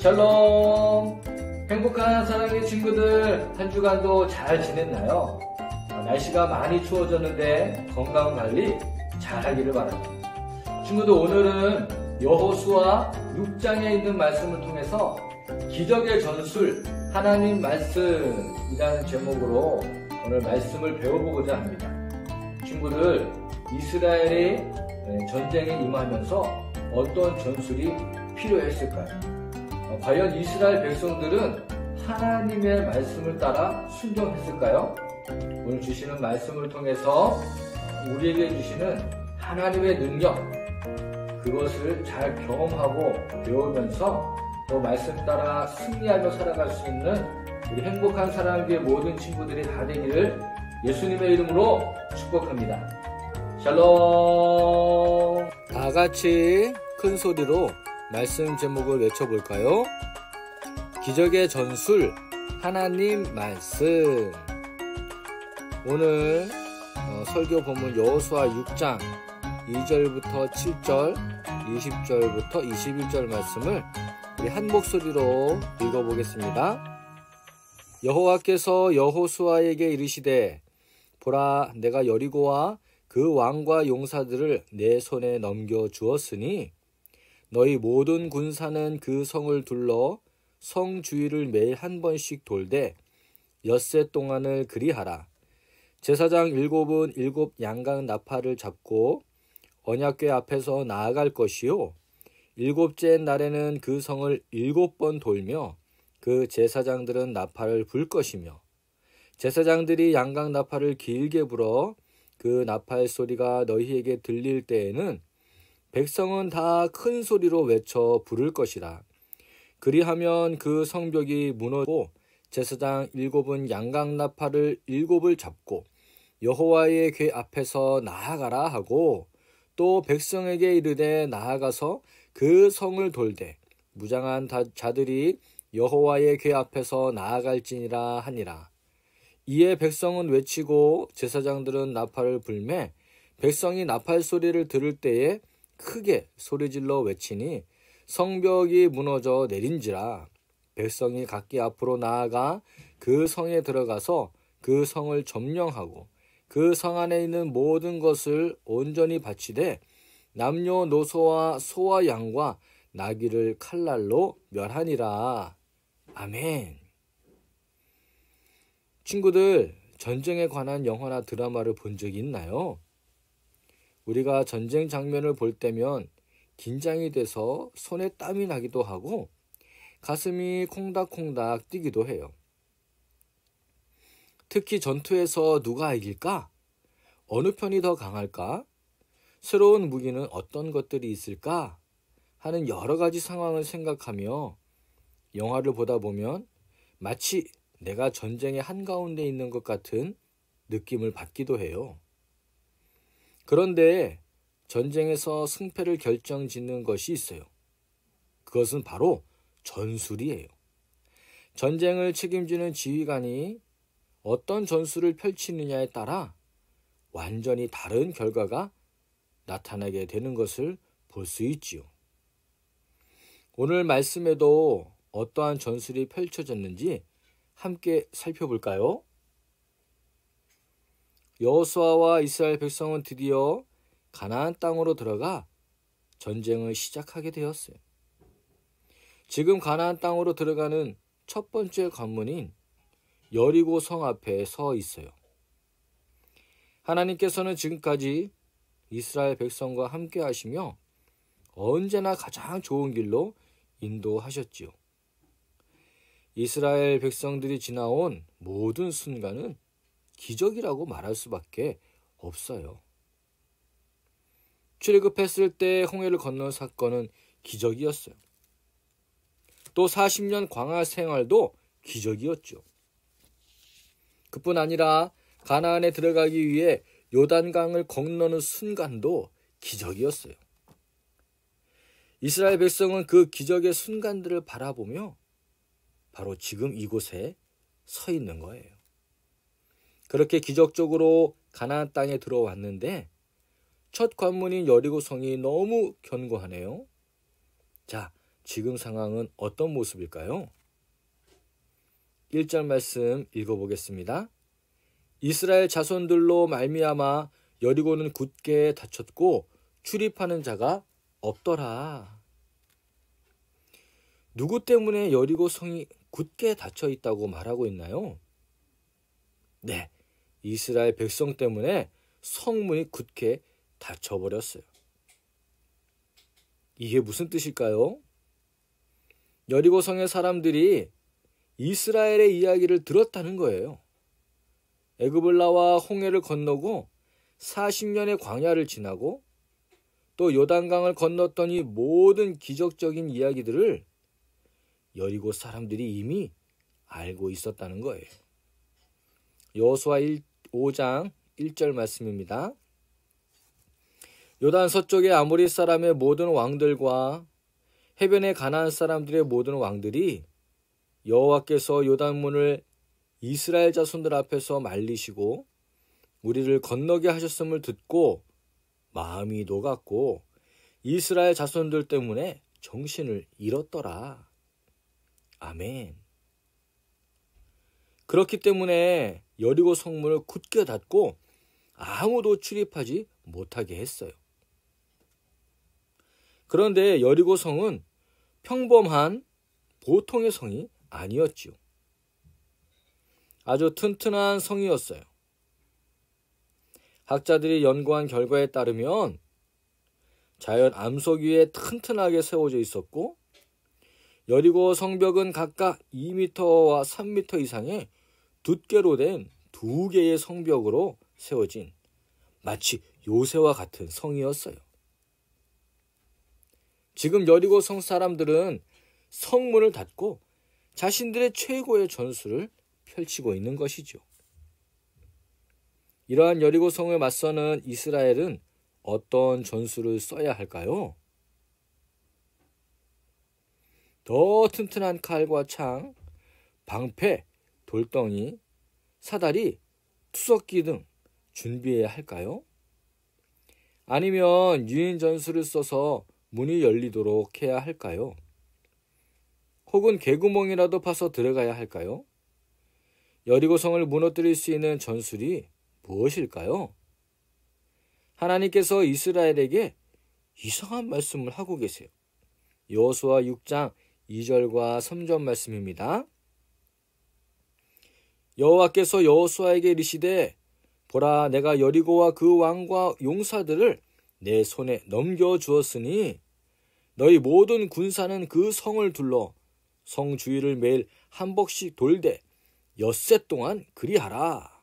샬롬! 행복한 사랑의 친구들, 한 주간도 잘 지냈나요? 날씨가 많이 추워졌는데 건강 관리 잘 하기를 바랍니다. 친구들, 오늘은 여호수아 6장에 있는 말씀을 통해서 기적의 전술 하나님 말씀이라는 제목으로 오늘 말씀을 배워보고자 합니다. 친구들, 이스라엘이 전쟁에 임하면서 어떤 전술이 필요했을까요? 과연 이스라엘 백성들은 하나님의 말씀을 따라 순종했을까요? 오늘 주시는 말씀을 통해서 우리에게 주시는 하나님의 능력, 그것을 잘 경험하고 배우면서 또 말씀 따라 승리하며 살아갈 수 있는 우리 행복한 사랑교회 모든 친구들이 다 되기를 예수님의 이름으로 축복합니다. 샬롬! 다 같이 큰 소리로 말씀 제목을 외쳐볼까요? 기적의 전술, 하나님 말씀. 오늘 설교 본문 여호수아 6장 2절부터 7절, 20절부터 21절 말씀을 우리 한 목소리로 읽어보겠습니다. 여호와께서 여호수아에게 이르시되, 보라, 내가 여리고와 그 왕과 용사들을 내 손에 넘겨 주었으니 너희 모든 군사는 그 성을 둘러 성 주위를 매일 한 번씩 돌되 엿새 동안을 그리하라. 제사장 7은 7 양각 나팔을 잡고 언약궤 앞에서 나아갈 것이요, 7째 날에는 그 성을 7번 돌며 그 제사장들은 나팔을 불 것이며, 제사장들이 양각 나팔을 길게 불어 그 나팔 소리가 너희에게 들릴 때에는 백성은 다 큰 소리로 외쳐 부를 것이라. 그리하면 그 성벽이 무너지고 제사장 7은 양각 나팔을 7을 잡고 여호와의 궤 앞에서 나아가라 하고, 또 백성에게 이르되 나아가서 그 성을 돌되 무장한 자들이 여호와의 궤 앞에서 나아갈지니라 하니라. 이에 백성은 외치고 제사장들은 나팔을 불매 백성이 나팔 소리를 들을 때에 크게 소리질러 외치니 성벽이 무너져 내린지라. 백성이 각기 앞으로 나아가 그 성에 들어가서 그 성을 점령하고 그 성 안에 있는 모든 것을 온전히 바치되 남녀노소와 소와 양과 나귀를 칼날로 멸하니라. 아멘. 친구들, 전쟁에 관한 영화나 드라마를 본 적이 있나요? 우리가 전쟁 장면을 볼 때면 긴장이 돼서 손에 땀이 나기도 하고 가슴이 콩닥콩닥 뛰기도 해요. 특히 전투에서 누가 이길까? 어느 편이 더 강할까? 새로운 무기는 어떤 것들이 있을까? 하는 여러 가지 상황을 생각하며 영화를 보다 보면 마치 내가 전쟁의 한가운데 있는 것 같은 느낌을 받기도 해요. 그런데 전쟁에서 승패를 결정짓는 것이 있어요. 그것은 바로 전술이에요. 전쟁을 책임지는 지휘관이 어떤 전술을 펼치느냐에 따라 완전히 다른 결과가 나타나게 되는 것을 볼 수 있지요. 오늘 말씀에도 어떠한 전술이 펼쳐졌는지 함께 살펴볼까요? 여호수아와 이스라엘 백성은 드디어 가나안 땅으로 들어가 전쟁을 시작하게 되었어요. 지금 가나안 땅으로 들어가는 첫 번째 관문인 여리고 성 앞에 서 있어요. 하나님께서는 지금까지 이스라엘 백성과 함께 하시며 언제나 가장 좋은 길로 인도하셨지요. 이스라엘 백성들이 지나온 모든 순간은 기적이라고 말할 수밖에 없어요. 출애굽했을 때 홍해를 건넌 사건은 기적이었어요. 또 40년 광야 생활도 기적이었죠. 그뿐 아니라 가나안에 들어가기 위해 요단강을 건너는 순간도 기적이었어요. 이스라엘 백성은 그 기적의 순간들을 바라보며 바로 지금 이곳에 서 있는 거예요. 그렇게 기적적으로 가나안 땅에 들어왔는데 첫 관문인 여리고성이 너무 견고하네요. 자, 지금 상황은 어떤 모습일까요? 1절 말씀 읽어보겠습니다. 이스라엘 자손들로 말미암아 여리고는 굳게 닫혔고 출입하는 자가 없더라. 누구 때문에 여리고 성이 굳게 닫혀 있다고 말하고 있나요? 네, 이스라엘 백성 때문에 성문이 굳게 닫혀버렸어요. 이게 무슨 뜻일까요? 여리고 성의 사람들이 이스라엘의 이야기를 들었다는 거예요. 애굽을 나와 홍해를 건너고 40년의 광야를 지나고 또 요단강을 건넜더니 모든 기적적인 이야기들을 여리고 사람들이 이미 알고 있었다는 거예요. 여호수아 5장 1절 말씀입니다. 요단 서쪽의 아모리 사람의 모든 왕들과 해변의 가나안 사람들의 모든 왕들이 여호와께서 요단문을 이스라엘 자손들 앞에서 말리시고 우리를 건너게 하셨음을 듣고 마음이 녹았고 이스라엘 자손들 때문에 정신을 잃었더라. 아멘. 그렇기 때문에 여리고 성문을 굳게 닫고 아무도 출입하지 못하게 했어요. 그런데 여리고 성은 평범한 보통의 성이 아니었지요. 아주 튼튼한 성이었어요. 학자들이 연구한 결과에 따르면 자연 암석 위에 튼튼하게 세워져 있었고 여리고 성벽은 각각 2m와 3m 이상의 두께로 된 2개의 성벽으로 세워진 마치 요새와 같은 성이었어요. 지금 여리고 성 사람들은 성문을 닫고 자신들의 최고의 전술을 펼치고 있는 것이죠. 이러한 여리고 성에 맞서는 이스라엘은 어떤 전술을 써야 할까요? 더 튼튼한 칼과 창, 방패, 돌덩이, 사다리, 투석기 등 준비해야 할까요? 아니면 유인 전술을 써서 문이 열리도록 해야 할까요? 혹은 개구멍이라도 파서 들어가야 할까요? 여리고성을 무너뜨릴 수 있는 전술이 무엇일까요? 하나님께서 이스라엘에게 이상한 말씀을 하고 계세요. 여호수아 6장 2절과 3절 말씀입니다. 여호와께서 여호수아에게 이르시되 보라 내가 여리고와 그 왕과 용사들을 내 손에 넘겨주었으니 너희 모든 군사는 그 성을 둘러 성 주위를 매일 한 복씩 돌되 엿새 동안 그리하라.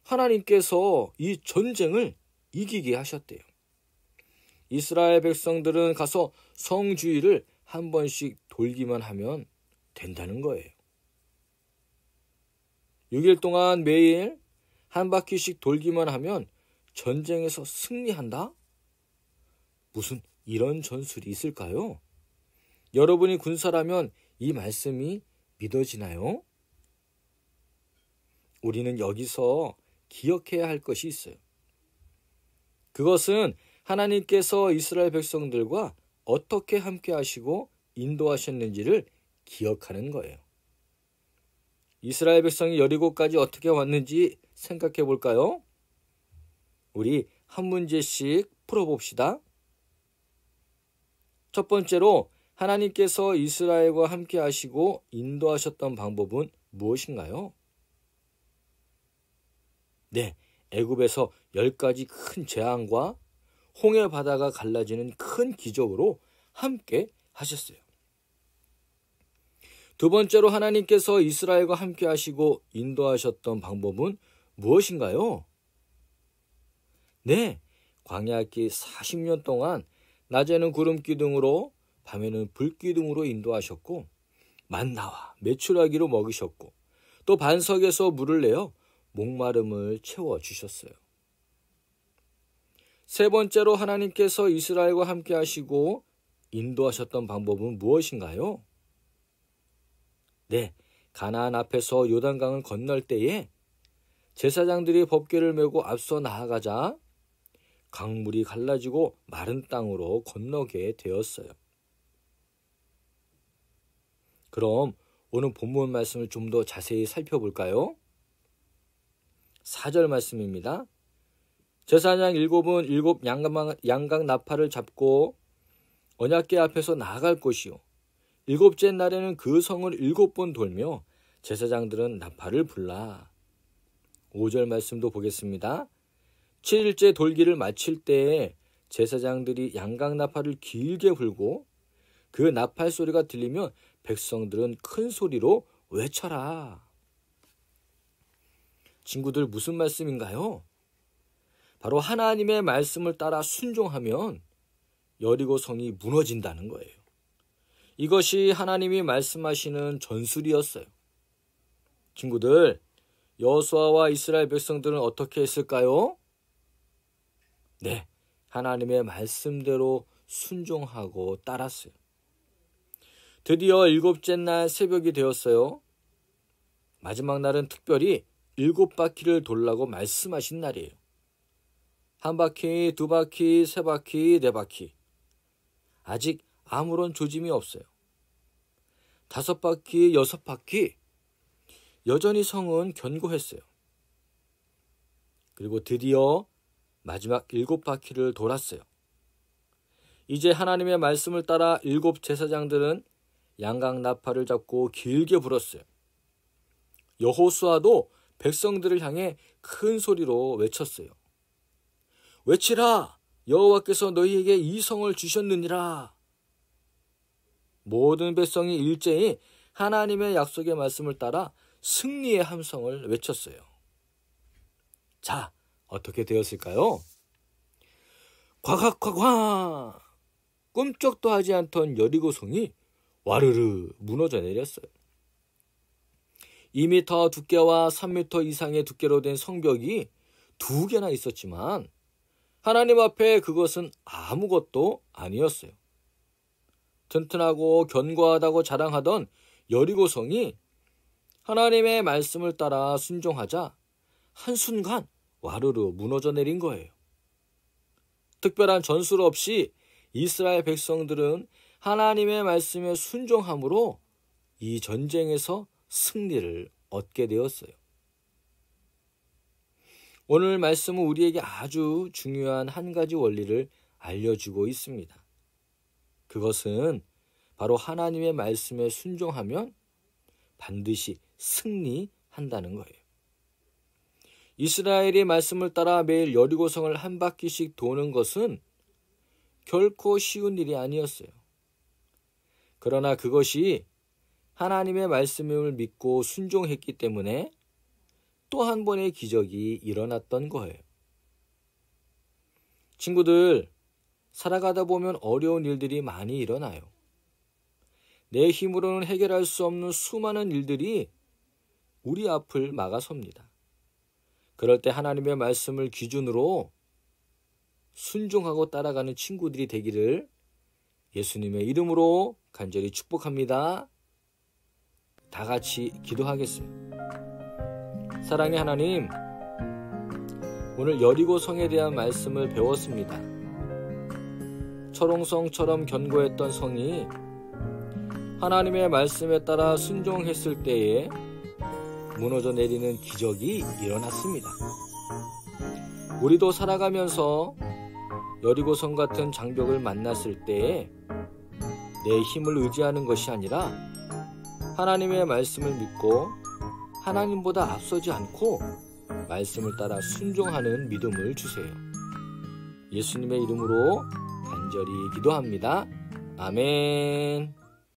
하나님께서 이 전쟁을 이기게 하셨대요. 이스라엘 백성들은 가서 성 주위를 한 번씩 돌기만 하면 된다는 거예요. 6일 동안 매일 한 바퀴씩 돌기만 하면 전쟁에서 승리한다? 무슨 이런 전술이 있을까요? 여러분이 군사라면 이 말씀이 믿어지나요? 우리는 여기서 기억해야 할 것이 있어요. 그것은 하나님께서 이스라엘 백성들과 어떻게 함께 하시고 인도하셨는지를 기억하는 거예요. 이스라엘 백성이 여리고까지 어떻게 왔는지 생각해 볼까요? 우리 한 문제씩 풀어봅시다. 첫 번째로 하나님께서 이스라엘과 함께 하시고 인도하셨던 방법은 무엇인가요? 네, 애굽에서 10가지 큰 재앙과 홍해 바다가 갈라지는 큰 기적으로 함께 하셨어요. 두 번째로 하나님께서 이스라엘과 함께 하시고 인도하셨던 방법은 무엇인가요? 네, 광야길 40년 동안 낮에는 구름 기둥으로 밤에는 불 기둥으로 인도하셨고 만나와 메추라기로 먹이셨고 또 반석에서 물을 내어 목마름을 채워주셨어요. 세 번째로 하나님께서 이스라엘과 함께 하시고 인도하셨던 방법은 무엇인가요? 네, 가나안 앞에서 요단강을 건널 때에 제사장들이 법궤를 메고 앞서 나아가자 강물이 갈라지고 마른 땅으로 건너게 되었어요. 그럼 오늘 본문 말씀을 좀 더 자세히 살펴볼까요? 4절 말씀입니다. 제사장 7은 7 양각 나팔을 잡고 언약궤 앞에서 나아갈 것이요. 7째 날에는 그 성을 7번 돌며 제사장들은 나팔을 불라. 5절 말씀도 보겠습니다. 7일째 돌기를 마칠 때에 제사장들이 양각 나팔을 길게 불고 그 나팔 소리가 들리면 백성들은 큰 소리로 외쳐라. 친구들, 무슨 말씀인가요? 바로 하나님의 말씀을 따라 순종하면 여리고 성이 무너진다는 거예요. 이것이 하나님이 말씀하시는 전술이었어요. 친구들, 여호수아와 이스라엘 백성들은 어떻게 했을까요? 네, 하나님의 말씀대로 순종하고 따랐어요. 드디어 7째 날 새벽이 되었어요. 마지막 날은 특별히 7바퀴를 돌라고 말씀하신 날이에요. 1바퀴, 2바퀴, 3바퀴, 4바퀴. 아직 아무런 조짐이 없어요. 5바퀴, 6바퀴. 여전히 성은 견고했어요. 그리고 드디어 마지막 7바퀴를 돌았어요. 이제 하나님의 말씀을 따라 7 제사장들은 양각 나팔을 잡고 길게 불었어요. 여호수아도 백성들을 향해 큰 소리로 외쳤어요. 외치라! 여호와께서 너희에게 이 성을 주셨느니라. 모든 백성이 일제히 하나님의 약속의 말씀을 따라 승리의 함성을 외쳤어요. 자, 어떻게 되었을까요? 콱콱콱콱! 꿈쩍도 하지 않던 여리고성이 와르르 무너져 내렸어요. 2m 두께와 3m 이상의 두께로 된 성벽이 2개나 있었지만 하나님 앞에 그것은 아무것도 아니었어요. 튼튼하고 견고하다고 자랑하던 여리고성이 하나님의 말씀을 따라 순종하자 한순간 와르르 무너져 내린 거예요. 특별한 전술 없이 이스라엘 백성들은 하나님의 말씀에 순종함으로 이 전쟁에서 승리를 얻게 되었어요. 오늘 말씀은 우리에게 아주 중요한 한 가지 원리를 알려주고 있습니다. 그것은 바로 하나님의 말씀에 순종하면 반드시 승리한다는 거예요. 이스라엘이 말씀을 따라 매일 여리고성을 한 바퀴씩 도는 것은 결코 쉬운 일이 아니었어요. 그러나 그것이 하나님의 말씀을 믿고 순종했기 때문에 또 한 번의 기적이 일어났던 거예요. 친구들, 살아가다 보면 어려운 일들이 많이 일어나요. 내 힘으로는 해결할 수 없는 수많은 일들이 우리 앞을 막아섭니다. 그럴 때 하나님의 말씀을 기준으로 순종하고 따라가는 친구들이 되기를 예수님의 이름으로 간절히 축복합니다. 다 같이 기도하겠습니다. 사랑의 하나님, 오늘 여리고 성에 대한 말씀을 배웠습니다. 철옹성처럼 견고했던 성이 하나님의 말씀에 따라 순종했을 때에 무너져 내리는 기적이 일어났습니다. 우리도 살아가면서 여리고성 같은 장벽을 만났을 때에 내 힘을 의지하는 것이 아니라 하나님의 말씀을 믿고 하나님보다 앞서지 않고 말씀을 따라 순종하는 믿음을 주세요. 예수님의 이름으로 간절히 기도합니다. 아멘.